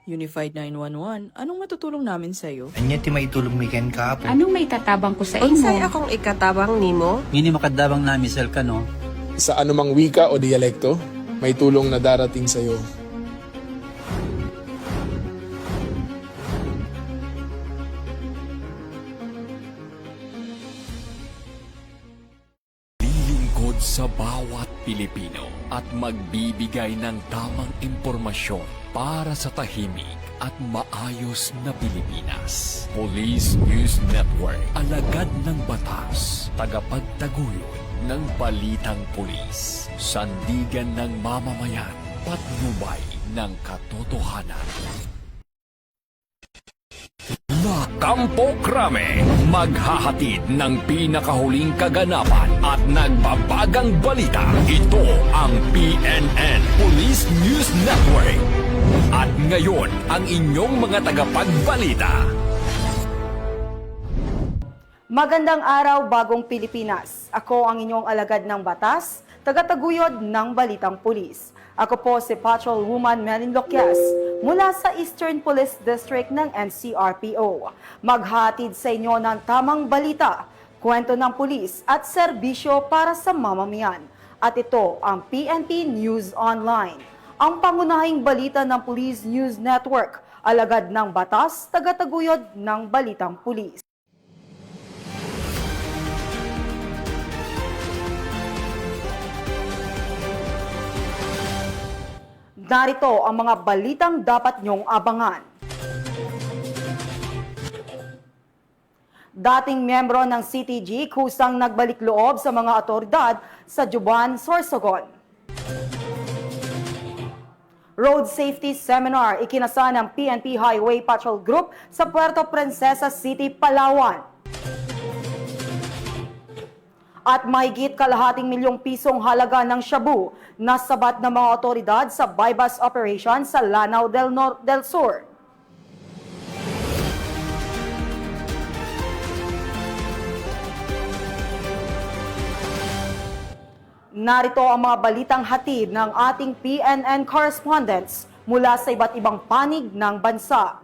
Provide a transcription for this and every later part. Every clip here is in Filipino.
Unified 911, anong matutulong namin sa'yo? Anya ti maitulong mi ken kapo. Anong may tatabang ko sa Unsay imo? akong ikatabang nimo? Ngini makadabang na misal ka no. Sa anumang wika o dialekto, may tulong na darating sa iyo. Lilingkod sa bawat Pilipino at magbibigay ng tamang impormasyon para sa tahimik at maayos na Pilipinas. Police News Network, alagad ng batas, tagapagtaguyod ng balitang pulis, sandigan ng mamamayan, patnubay ng katotohanan. La Campo Crame, maghahatid ng pinakahuling kaganapan at nagbabagang balita. Ito ang PNN Police News Network. At ngayon, ang inyong mga tagapagbalita. Magandang araw, Bagong Pilipinas. Ako ang inyong alagad ng batas, tagataguyod ng Balitang Pulis. Ako po si Patrolwoman Melin Loquias mula sa Eastern Police District ng NCRPO. Maghatid sa inyo ng tamang balita, kwento ng pulis at serbisyo para sa mamamayan. At ito ang PNP News Online, ang pangunahing balita ng Police News Network, alagad ng batas, tagataguyod ng Balitang Pulis. Narito ang mga balitang dapat nyong abangan. Dating miyembro ng CTG kusang nagbalik loob sa mga otoridad sa Juban, Sorsogon. Road Safety Seminar ikinasa ng PNP Highway Patrol Group sa Puerto Princesa City, Palawan. At mahigit kalahating milyong pisong halaga ng shabu na sabat ng mga otoridad sa bypass operation sa Lanao del Sur. Narito ang mga balitang hatid ng ating PNN correspondents mula sa iba't ibang panig ng bansa.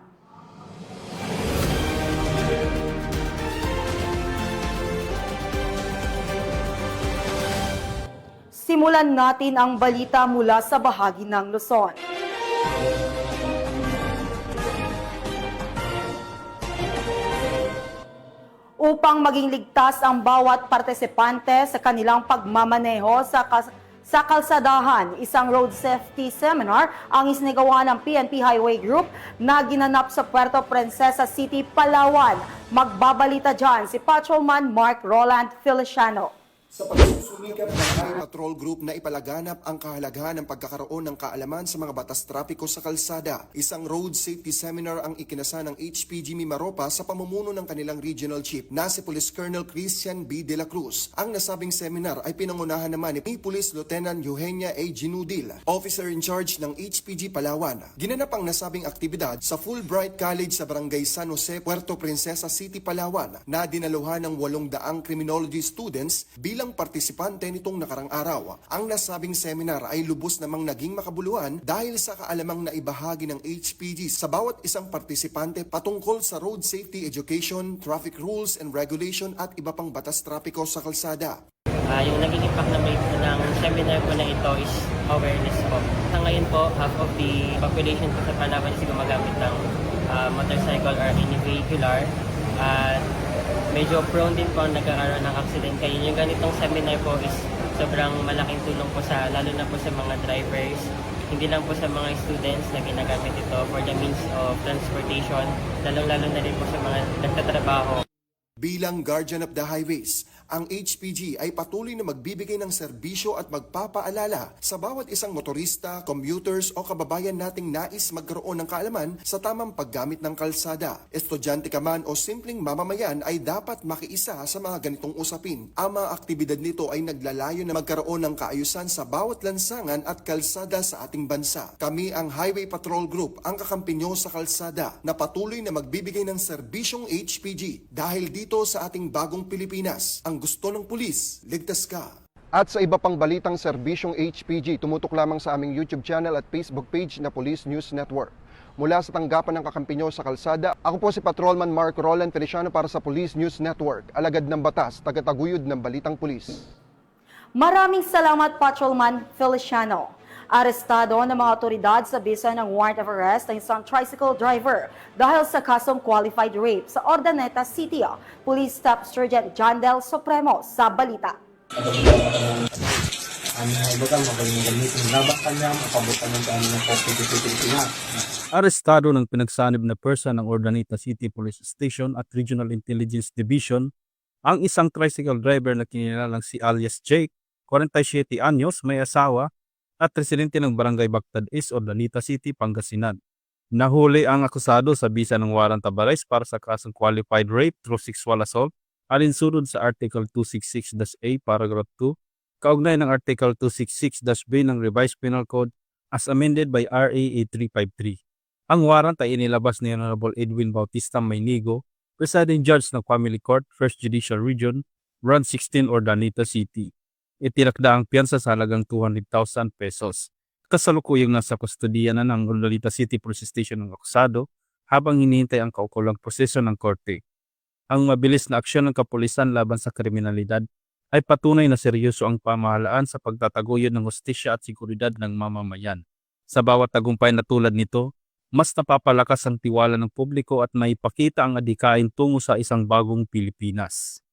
Simulan natin ang balita mula sa bahagi ng Luzon. Upang maging ligtas ang bawat partisipante sa kanilang pagmamaneho sa kalsadahan, isang road safety seminar ang isinigawa ng PNP Highway Group na ginanap sa Puerto Princesa City, Palawan. Magbabalita dyan si Patrolman Mark Roland Feliciano. Sa pagsusumikap ng Highway Patrol Group na ipalaganap ang kahalagahan ng pagkakaroon ng kaalaman sa mga batas trapiko sa kalsada, isang road safety seminar ang ikinasa ng HPG Mimaropa sa pamumuno ng kanilang regional chief na si Police Colonel Christian B. De La Cruz. Ang nasabing seminar ay pinangunahan naman ni Police Lieutenant Eugenia A. Ginudil, officer in charge ng HPG Palawan. Ginanap ang nasabing aktibidad sa Fulbright College sa Barangay San Jose, Puerto Princesa City, Palawan, na dinaluhan ng 800 criminology students bilang partisipante nitong nakarang araw. Ang nasabing seminar ay lubos namang naging makabuluhan dahil sa kaalamang naibahagi ng HPG sa bawat isang partisipante patungkol sa road safety education, traffic rules and regulation at iba pang batas trapiko sa kalsada. Yung naging impact ng seminar ko na ito is awareness po. Sa ngayon po, half of the population po sa Palawan is gumagamit ng motorcycle or any vehicular. Medyo prone din po nagkakaroon ng accident. Kaya yung ganitong seminar po is sobrang malaking tulong po sa, lalo na po sa mga drivers, hindi lang po sa mga students na ginagamit ito for the means of transportation, lalo na rin po sa mga nagtatrabaho. Bilang Guardian of the Highways, ang HPG ay patuloy na magbibigay ng serbisyo at magpapaalala sa bawat isang motorista, commuters o kababayan nating nais magkaroon ng kaalaman sa tamang paggamit ng kalsada. Estudyante ka man o simpleng mamamayan ay dapat makiisa sa mga ganitong usapin. Ang mga aktibidad nito ay naglalayo na magkaroon ng kaayusan sa bawat lansangan at kalsada sa ating bansa. Kami ang Highway Patrol Group, ang kakampi nyo sa kalsada na patuloy na magbibigay ng serbisyong HPG dahil dito sa ating bagong Pilipinas. Ang gusto ng pulis, ligtas ka. At sa iba pang balitang serbisyong HPG, tumutok lamang sa aming YouTube channel at Facebook page na Police News Network. mula sa tanggapan ng kakampi nyo sa kalsada. Ako po si Patrolman Mark Roland Feliciano para sa Police News Network, alagad ng batas, tagataguyod ng balitang pulis. Maraming salamat, Patrolman Feliciano. Arestado ng mga otoridad sa bisa ng warrant of arrest ang isang tricycle driver dahil sa kasong qualified rape sa Ordaneta City. Police Staff Sergeant John Del Supremo sa balita. Arestado ng pinagsanib na person ng Ordaneta City Police Station at Regional Intelligence Division ang isang tricycle driver na kinilalang si alias Jake, 47 anyos, may asawa at residente ng Barangay Bactad East, Ordaneta City, Pangasinan. Nahuli ang akusado sa bisa ng warrant of arrest para sa kasong qualified rape through sexual assault alinsunod sa Article 266-A, Paragraph 2, kaugnay ng Article 266-B ng Revised Penal Code as amended by RA 8353. Ang warrant ay inilabas ni Honorable Edwin Bautista Maynigo, Presiding Judge ng Family Court, 1st Judicial Region, Run 16, Ordaneta City. Itinakda ang piyansa sa halagang 200,000 pesos. Kasalukuyang nasa kustudiya na ng Ordaneta City Police Station ng akusado habang hinihintay ang kaukulang proseso ng korte. Ang mabilis na aksyon ng kapulisan laban sa kriminalidad ay patunay na seryoso ang pamahalaan sa pagtataguyod ng hustisya at seguridad ng mamamayan. Sa bawat tagumpay na tulad nito, mas napapalakas ang tiwala ng publiko at maipakita ang adhikain tungo sa isang bagong Pilipinas.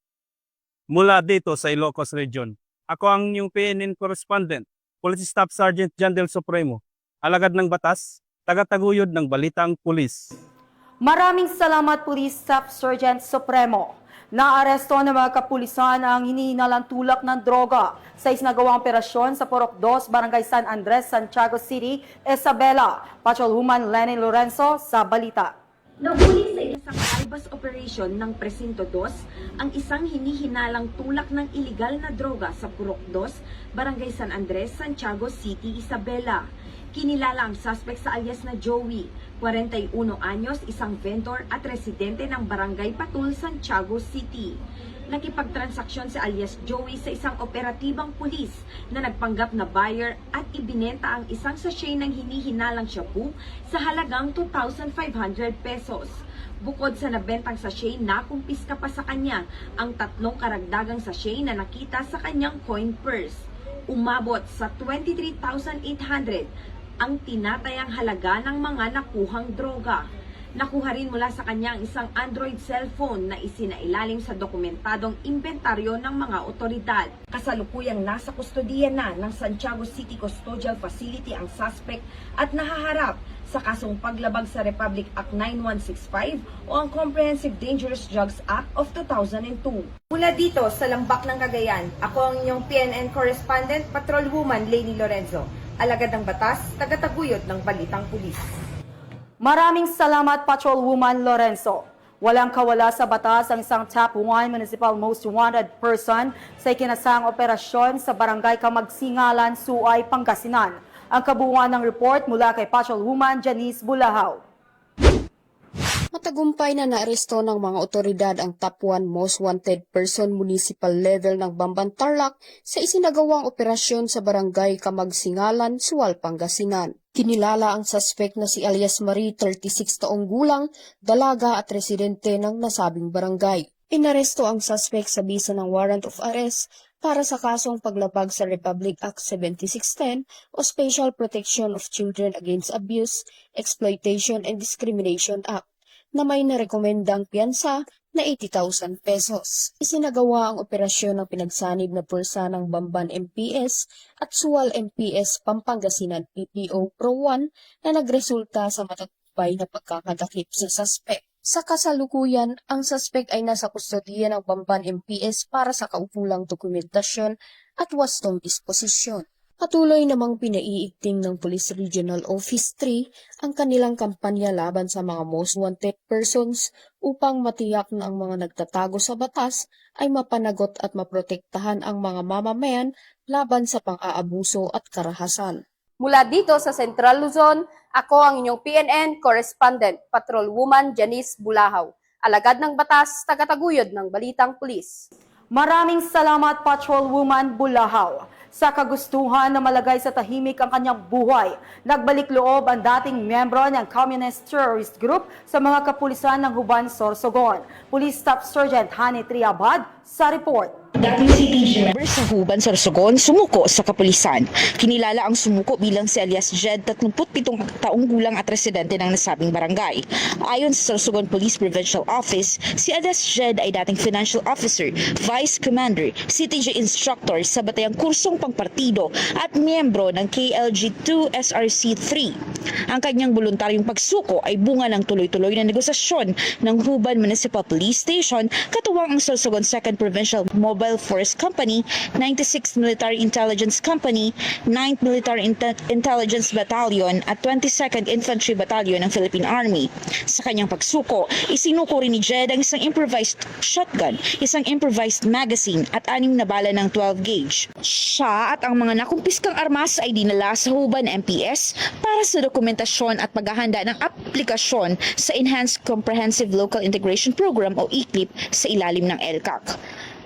Mula dito sa Ilocos Region, ako ang inyong PNN correspondent, Police Staff Sergeant John Del Supremo, alagad ng batas, tagataguyod ng balitang pulis. Maraming salamat, Police Staff Sergeant Supremo. Naaresto ng mga kapulisan ang hinihinalang tulak ng droga sa isinagawang operasyon sa Purok 2, Barangay San Andres, Santiago City, Isabela. Patrolwoman Lenny Lorenzo sa balita. Nahuli sa isang albas operation ng Presinto 2 ang isang hinihinalang tulak ng iligal na droga sa Purok 2, Barangay San Andres, Santiago City, Isabela. Kinilala ang suspect sa alias na Joey, 41 anyos, isang vendor at residente ng Barangay Patul, Santiago City. Nakipagtransaksyon si alias Joey sa isang operatibang pulis na nagpanggap na buyer at ibinenta ang isang sachet ng hinihinalang shabu sa halagang 2,500 pesos. Bukod sa nabentang sachet, nakumpiska pa sa kanya ang 3 karagdagang sachet na nakita sa kanyang coin purse. Umabot sa 23,800 ang tinatayang halaga ng mga nakuhang droga. Nakuha rin mula sa kanya ang isang Android cellphone na isinailalim sa dokumentadong inventaryo ng mga otoridad. Kasalukuyang nasa kustodiya na ng Santiago City Custodial Facility ang suspect at nahaharap sa kasong paglabag sa Republic Act 9165 o ang Comprehensive Dangerous Drugs Act of 2002. Mula dito sa Lambak ng Cagayan, ako ang inyong PNN correspondent, Patrolwoman Lenny Lorenzo. Alagad ng batas, tagataguyod ng balitang pulis. Maraming salamat, Patrolwoman Lorenzo. Walang kawala sa batas ang isang top 1 municipal most wanted person sa ikinasang operasyon sa Barangay Kamagsingalan, Suay, Pangasinan. Ang kabuuan ng report mula kay Patrolwoman Janice Bulahaw. Matagumpay na naaresto ng mga otoridad ang top 1 most wanted person municipal level ng Bamban Tarlac sa isinagawang operasyon sa Barangay Kamagsingalan, Sual, Pangasinan. Kinilala ang suspect na si alias Marie, 36 taong gulang, dalaga at residente ng nasabing barangay. Inaresto ang suspect sa bisa ng warrant of arrest para sa kasong paglabag sa Republic Act 7610 o Special Protection of Children Against Abuse, Exploitation and Discrimination Act, na may narekomendang piyansa na 80,000 pesos. Isinagawa ang operasyon ng pinagsanib na pwersa ng Bamban MPS at Sual MPS Pampangasinan PPO Pro 1 na nagresulta sa matagumpay na pagkakadakip sa suspect. Sa kasalukuyan, ang suspect ay nasa kustodiya ng Bamban MPS para sa kaukulang dokumentasyon at wastong disposisyon. Patuloy namang pinaiigting ng Police Regional Office 3 ang kanilang kampanya laban sa mga most wanted persons upang matiyak na ang mga nagtatago sa batas ay mapanagot at maprotektahan ang mga mamamayan laban sa pang-aabuso at karahasan. Mula dito sa Central Luzon, ako ang inyong PNN correspondent, Patrolwoman Janice Bulahaw. Alagad ng batas, tagataguyod ng balitang pulis. Maraming salamat, Patrolwoman Bulahaw. Sa kagustuhan na malagay sa tahimik ang kanyang buhay, nagbalik loob ang dating miyembro ng Communist Terrorist Group sa mga kapulisan ng Huban, Sorsogon. Police Staff Sergeant Hani Triabad sa report. Dating CTG member sa Huban, Sorsogon, sumuko sa kapulisan. Kinilala ang sumuko bilang si alias Jed, 37 taong gulang at residente ng nasabing barangay. Ayon sa Sorsogon Police Provincial Office, si alias Jed ay dating financial officer, vice commander, CTG instructor sa batayang kursong pangpartido at miyembro ng KLG-2 SRC-3. Ang kanyang voluntaryong pagsuko ay bunga ng tuloy-tuloy na negosasyon ng Huban Municipal Police Station katuwang ang Sorsogon 2nd Provincial Mobile Force Company, 96th Military Intelligence Company, 9th Military Intelligence Battalion at 22nd Infantry Battalion ng Philippine Army. Sa kanyang pagsuko, isinuko rin ni Jed ang isang improvised shotgun, isang improvised magazine at 6 na bala ng 12 gauge. Siya at ang mga nakumpiskang armas ay dinala sa Huban MPS para sa dokumentasyon at paghahanda ng aplikasyon sa Enhanced Comprehensive Local Integration Program o ECLIP sa ilalim ng LCAC.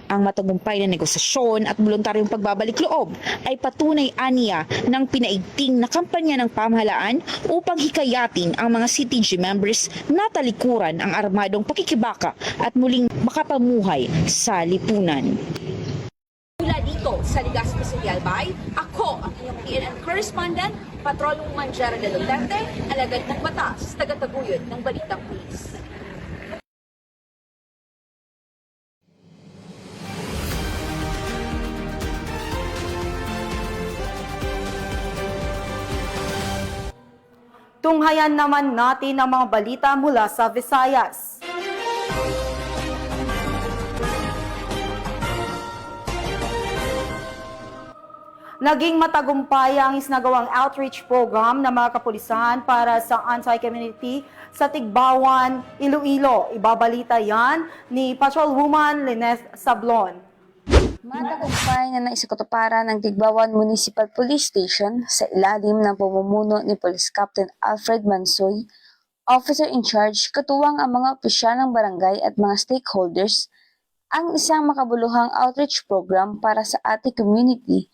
Ang matagumpay na negosasyon at voluntaryong pagbabalik loob ay patunay aniya ng pinaigting na kampanya ng pamahalaan upang hikayatin ang mga CTG members na talikuran ang armadong pakikibaka at muling makapamuhay sa lipunan. Mula dito sa Legazpi City, Albay, ako ang inyong PNN correspondent, Patrolwoman Gerald Duterte, alagad ng batas, tagataguyod ng Balitang Pulis. Tunghayan naman natin ang mga balita mula sa Visayas. Naging matagumpay ang isinagawang outreach program ng mga kapulisan para sa anti-community sa Tigbawan, Iloilo. Ibabalita yan ni Patrolwoman Lyneth Sablon. Matagumpay na naisakatuparan ng Tigbawan Municipal Police Station sa ilalim ng pamumuno ni Police Captain Alfred Mansoy, Officer in Charge, katuwang ang mga opisyal ng barangay at mga stakeholders, ang isang makabuluhang outreach program para sa ating community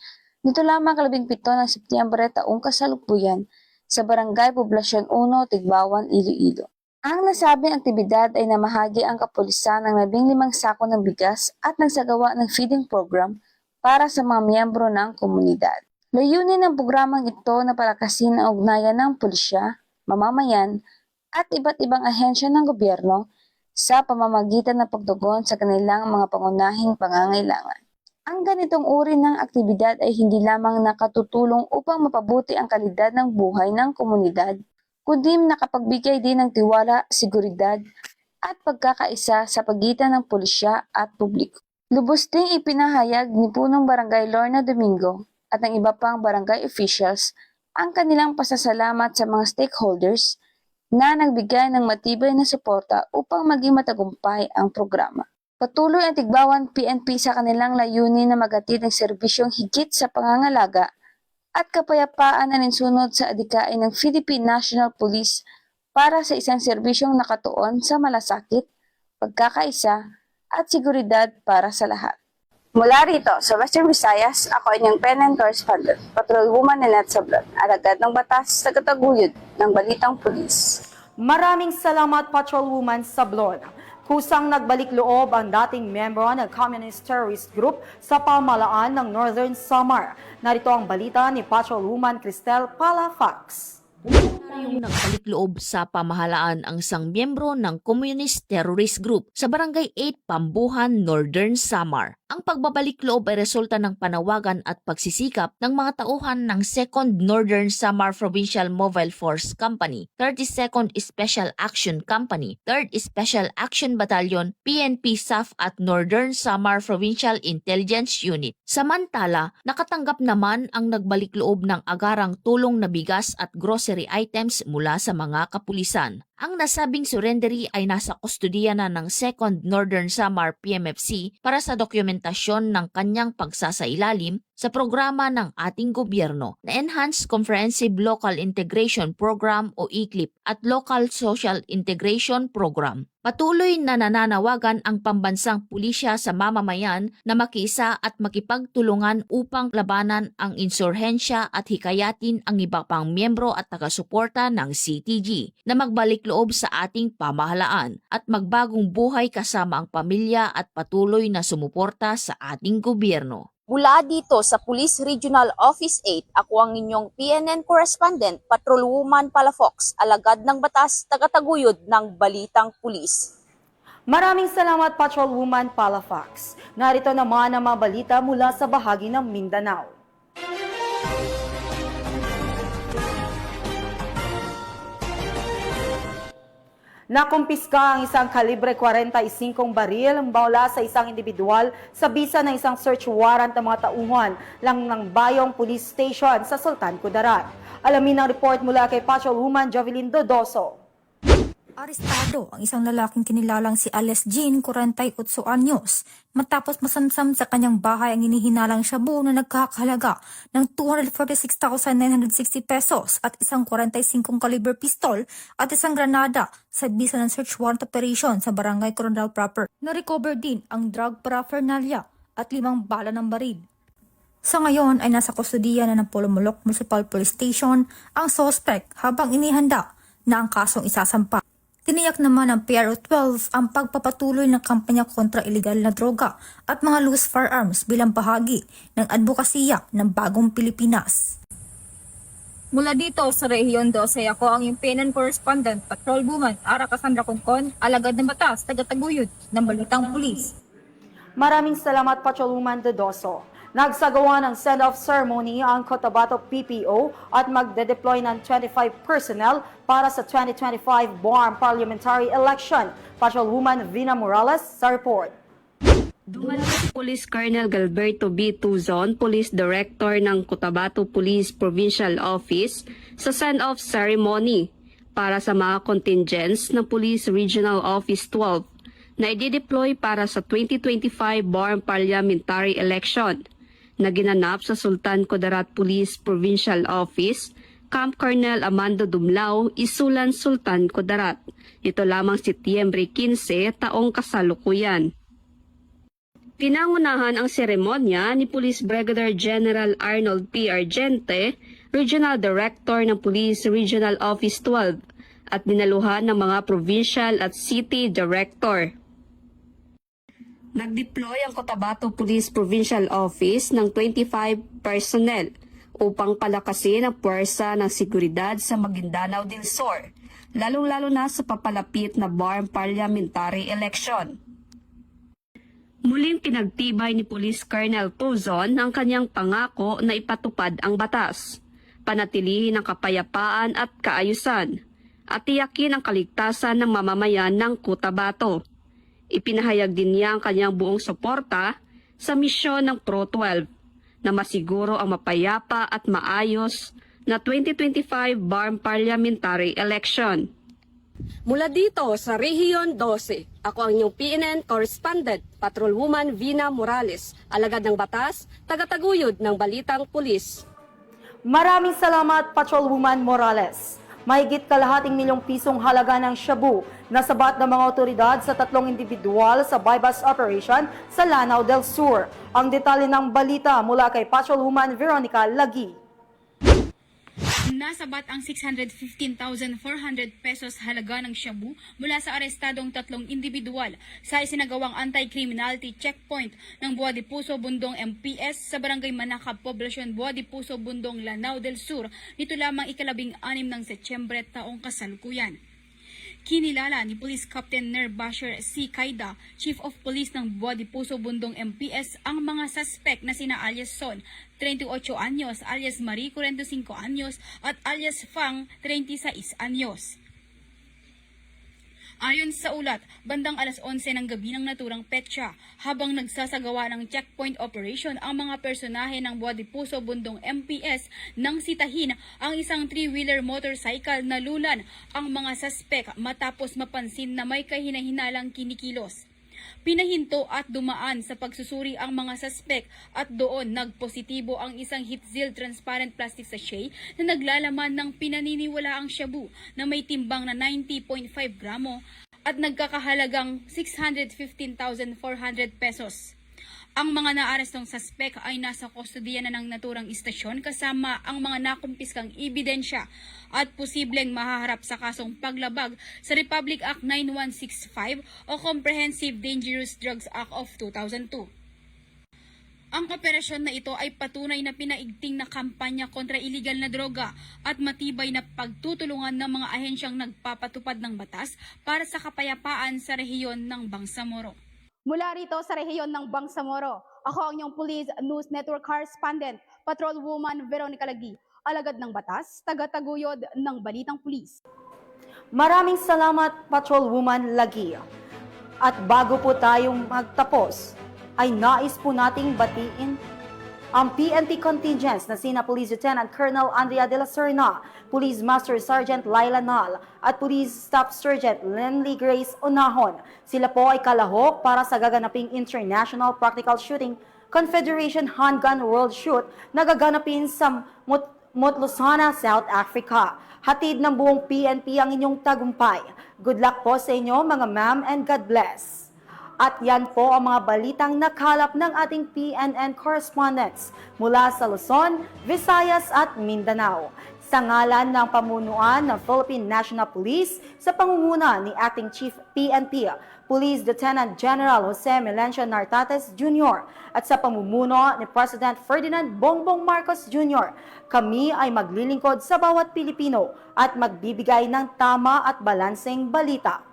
nito lamang 17 ng Setyembre taong kasalukuyan sa Barangay Poblasyon 1, Tigbawan, Iloilo. Ang nasabing aktibidad ay namahagi ang kapulisan ng 15 sako ng bigas at nagsagawa ng feeding program para sa mga miyembro ng komunidad. Layunin ng programang ito na palakasin ang ugnayan ng pulisya, mamamayan at iba't ibang ahensya ng gobyerno sa pamamagitan ng pagtugon sa kanilang mga pangunahing pangangailangan. Ang ganitong uri ng aktibidad ay hindi lamang nakatutulong upang mapabuti ang kalidad ng buhay ng komunidad, kundi nakapagbigay din ng tiwala, seguridad at pagkakaisa sa pagitan ng pulisya at publiko. Lubos ding ipinahayag ni Punong Barangay Lorna Domingo at ng iba pang barangay officials ang kanilang pasasalamat sa mga stakeholders na nagbigay ng matibay na suporta upang maging matagumpay ang programa. Patuloy ang Tigbawan PNP sa kanilang layunin na maghatid ng serbisyong higit sa pangangalaga at kapayapaan na ninsunod sa adikain ng Philippine National Police para sa isang serbisyong nakatuon sa malasakit, pagkakaisa at seguridad para sa lahat. Mula rito sa Western Visayas, ako inyong PNN correspondent, Patrolwoman Lyneth Sablon, alagad ng batas sa kataguyod ng Balitang Pulis. Maraming salamat, Patrolwoman Sablon. Kusang nagbalik loob ang dating miyembro ng Communist Terrorist Group sa pamahalaan ng Northern Samar. Narito ang balita ni Patrolwoman Cristel Palafax. Yung nagbalik loob sa pamahalaan ang isang miyembro ng Communist Terrorist Group sa Barangay 8, Pambuhan, Northern Samar. Ang pagbabalik loob ay resulta ng panawagan at pagsisikap ng mga tauhan ng 2nd Northern Samar Provincial Mobile Force Company, 32nd Special Action Company, 3rd Special Action Battalion, PNP SAF at Northern Samar Provincial Intelligence Unit. Samantala, nakatanggap naman ang nagbalik loob ng agarang tulong na bigas at grocery items mula sa mga kapulisan. Ang nasabing surrendery ay nasa kustodiya na ng 2nd Northern Samar PMFC para sa dokumentasyon ng kanyang pagsasailalim sa programa ng ating gobyerno na Enhanced Comprehensive Local Integration Program o ECLIP at Local Social Integration Program. Patuloy na nananawagan ang pambansang pulisya sa mamamayan na makiisa at makipagtulungan upang labanan ang insurhensya at hikayatin ang iba pang miyembro at taga-suporta ng CTG na magbalik loob sa ating pamahalaan at magbagong buhay kasama ang pamilya at patuloy na sumuporta sa ating gobyerno. Mula dito sa Police Regional Office 8, ako ang inyong PNN correspondent, Patrolwoman Palafox, alagad ng batas, tagataguyod ng Balitang Pulis. Maraming salamat, Patrolwoman Palafox. Narito naman ang mga balita mula sa bahagi ng Mindanao. Nakumpiska ang isang kalibre 45 baril mula sa isang individual sa bisa ng isang search warrant ng mga tauhan lang ng Bayong Police Station sa Sultan Kudarat. Alamin ang report mula kay Patrolwoman Jovelyn Dodoso. Arestado ang isang lalaking kinilalang si Alias Jean, 48 anyos, matapos masamsam sa kanyang bahay ang inihinalang shabu na nagkakahalaga ng 246,960 pesos at isang 45 caliber pistol at isang granada sa bisa ng search warrant operation sa Barangay Coronel Proper. Na-recover din ang drug paraphernalia at 5 bala ng baril. Sa ngayon ay nasa kustudiya na ng Polomolok Municipal Police Station ang suspect habang inihanda na ang kasong isasampa. Tiniyak naman ng PRO 12 ang pagpapatuloy ng kampanya kontra ilegal na droga at mga loose firearms bilang bahagi ng advokasya ng Bagong Pilipinas. Mula dito sa Rehiyon 12, ako ang yung PNN correspondent, Patrolwoman Ara Cassandra Concon, alagad ng batas, tagataguyod ng Balitang Pulis. Maraming salamat, Patrolwoman Dodoso. Nagsagawa ng send-off ceremony ang Cotabato PPO at magde-deploy ng 25 personnel para sa 2025 BORM Parliamentary Election. Patrolwoman Vina Morales sa report. Dumalo si Police Colonel Galberto B. Tuzon, Police Director ng Cotabato Police Provincial Office, sa send-off ceremony para sa mga contingents ng Police Regional Office 12 na i-deploy para sa 2025 BORM Parliamentary Election na ginanap sa Sultan Kudarat Police Provincial Office, Camp Colonel Amando Dumlao, Isulan, Sultan Kudarat. Ito lamang Setyembre 15, taong kasalukuyan. Pinangunahan ang seremonya ni Police Brigadier General Arnold P. Argente, Regional Director ng Police Regional Office 12, at dinaluhan ng mga Provincial at City Director. Nag-deploy ang Cotabato Police Provincial Office ng 25 personnel upang palakasin ang puwersa ng seguridad sa Maguindanao del Sur, lalong-lalo na sa papalapit na BORM Parliamentary Election. Muling pinagtibay ni Police Colonel Tuzon ang kanyang pangako na ipatupad ang batas, panatilihin ang kapayapaan at kaayusan, at tiyakin ang kaligtasan ng mamamayan ng Cotabato. Ipinahayag din niya ang kanyang buong suporta sa misyon ng Pro 12 na masiguro ang mapayapa at maayos na 2025 BORM Parliamentary Election. Mula dito sa Rehiyon 12, ako ang inyong PNN correspondent, Patrolwoman Vina Morales, alagad ng batas, tagataguyod ng Balitang Pulis. Maraming salamat, Patrolwoman Morales. Mahigit kalahating milyong pisong halaga ng shabu na sabat ng mga otoridad sa 3 individual sa bypass operation sa Lanao del Sur. Ang detalye ng balita mula kay Patrolwoman Veronica Lagi. Nasabat ang 615,400 pesos halaga ng shabu mula sa arestadong 3 individual sa isinagawang anti-criminality checkpoint ng Buwa de Puso, Bundong MPS sa Barangay Manakab, Poblasyon Buwa de Puso, Bundong, Lanao del Sur nito lamang 16 ng Setyembre taong kasalukuyan. Kinilala ni Police Captain Ner Basher C. Kaida, Chief of Police ng Buwa de Puso, Bundong MPS, ang mga suspect na sina alias Son, 38 anyos, alias Marie, 45 anyos, at alias Fang, 36 anyos. Ayon sa ulat, bandang alas 11 ng gabi ng naturang petsa, habang nagsasagawa ng checkpoint operation ang mga personahe ng Buwa de Puso, Bundong MPS nang sitahin ang isang 3-wheeler motorcycle na lulan ang mga suspect matapos mapansin na may kahinahinalang kinikilos. Pinahinto at dumaan sa pagsusuri ang mga suspek at doon nagpositibo ang isang Hitzil transparent plastic sachet na naglalaman ng pinaniniwalaang shabu na may timbang na 90.5 gramo at nagkakahalagang 615,400 pesos. Ang mga naarestong suspek ay nasa kustodiya na ng naturang istasyon kasama ang mga nakumpiskang ebidensya at posibleng mahaharap sa kasong paglabag sa Republic Act 9165 o Comprehensive Dangerous Drugs Act of 2002. Ang operasyon na ito ay patunay na pinaigting na kampanya kontra iligal na droga at matibay na pagtutulungan ng mga ahensyang nagpapatupad ng batas para sa kapayapaan sa rehiyon ng Bangsamoro. Mula rito sa rehiyon ng Bangsamoro, ako ang inyong Police News Network Correspondent, Patrolwoman Veronica Lagi, alagad ng batas, taga-taguyod ng Balitang Pulis. Maraming salamat, Patrolwoman Lagi. At bago po tayong magtapos, ay nais po nating batiin ang PNP contingents na sina Police Lieutenant Colonel Andrea de la Serna, Police Master Sergeant Laila Nal, at Police Staff Sergeant Lenley Grace Onahon. Sila po ay kalahok para sa gaganaping International Practical Shooting Confederation Handgun World Shoot na gaganapin sa Motlusana, South Africa. Hatid ng buong PNP ang inyong tagumpay. Good luck po sa inyo mga ma'am and God bless. At yan po ang mga balitang nakalap ng ating PNN correspondents mula sa Luzon, Visayas at Mindanao. Sa ngalan ng pamunuan ng Philippine National Police sa pangunguna ni Acting Chief PNP, Police Lieutenant General Jose Melencio Nartates Jr. at sa pamumuno ni President Ferdinand Bongbong Marcos Jr., kami ay maglilingkod sa bawat Pilipino at magbibigay ng tama at balanseng balita.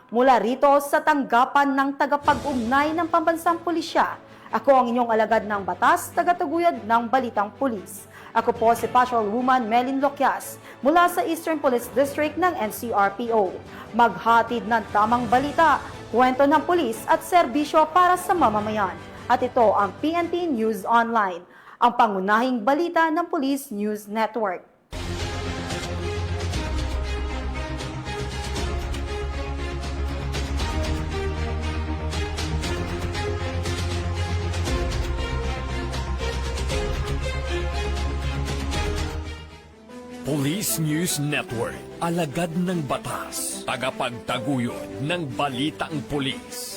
Mula rito sa tanggapan ng tagapag-ugnay ng Pambansang Pulisya, ako ang inyong alagad ng batas, tagataguyod ng Balitang Pulis. Ako po si Patrolwoman Melin Loquias mula sa Eastern Police District ng NCRPO. Maghatid ng tamang balita, kwento ng pulis at serbisyo para sa mamamayan. At ito ang PNP News Online, ang pangunahing balita ng Police News Network. Police News Network, alagad ng batas, tagapagtaguyod ng Balitang Pulis.